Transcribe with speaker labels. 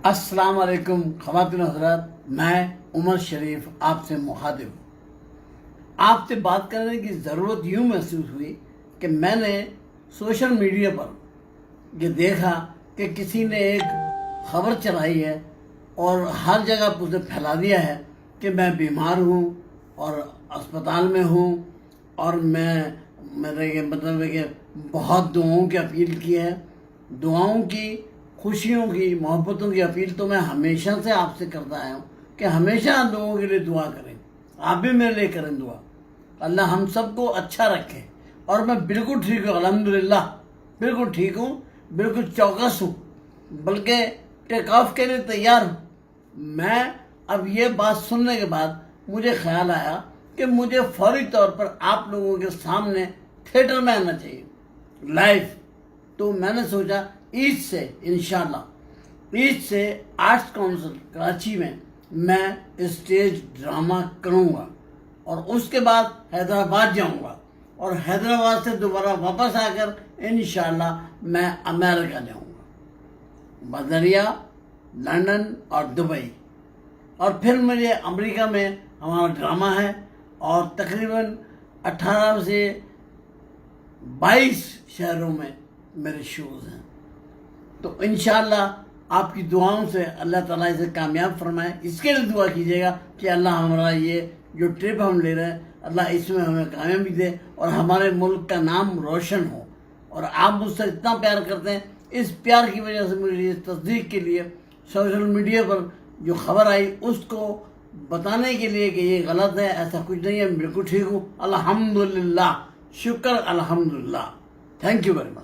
Speaker 1: السلام علیکم خواتین و حضرات، میں عمر شریف آپ سے مخاطب ہوں۔ آپ سے بات کرنے کی ضرورت یوں محسوس ہوئی کہ میں نے سوشل میڈیا پر یہ دیکھا کہ کسی نے ایک خبر چلائی ہے اور ہر جگہ اسے پھیلا دیا ہے کہ میں بیمار ہوں اور اسپتال میں ہوں، اور میرے یہ مطلب ہے کہ بہت دعاؤں کی اپیل کی ہے۔ دعاؤں کی، خوشیوں کی، محبتوں کی اپیل تو میں ہمیشہ سے آپ سے کرتا آیا ہوں کہ ہمیشہ لوگوں کے لیے دعا کریں۔ آپ بھی میرے لیے کریں دعا، اللہ ہم سب کو اچھا رکھے۔ اور میں بالکل ٹھیک ہوں، الحمدللہ بالکل ٹھیک ہوں، بالکل چوکس ہوں، بلکہ ٹیک آف کے لیے تیار ہوں۔ میں اب یہ بات سننے کے بعد مجھے خیال آیا کہ مجھے فوری طور پر آپ لوگوں کے سامنے تھیٹر میں آنا چاہیے، لائیو۔ تو میں نے سوچا عید سے انشاءاللہ، عید سے آرٹس کونسل کراچی میں اسٹیج ڈرامہ کروں گا، اور اس کے بعد حیدرآباد جاؤں گا، اور حیدرآباد سے دوبارہ واپس آ کر انشاءاللہ میں امریکہ جاؤں گا، بذریعہ لندن اور دبئی، اور پھر مجھے امریکہ میں ہمارا ڈرامہ ہے، اور تقریباً 18 سے 22 شہروں میں میرے شوز ہیں۔ تو انشاءاللہ آپ کی دعاؤں سے اللہ تعالیٰ اسے کامیاب فرمائے۔ اس کے لیے دعا کیجیے گا کہ اللہ ہمارا یہ جو ٹرپ ہم لے رہے ہیں، اللہ اس میں ہمیں کامیابی دے اور ہمارے ملک کا نام روشن ہو۔ اور آپ مجھ سے اتنا پیار کرتے ہیں، اس پیار کی وجہ سے مجھے اس تصدیق کے لیے سوشل میڈیا پر جو خبر آئی اس کو بتانے کے لیے کہ یہ غلط ہے، ایسا کچھ نہیں ہے، میں بالکل ٹھیک ہوں، الحمدللہ، شکر الحمدللہ۔ Thank you very much.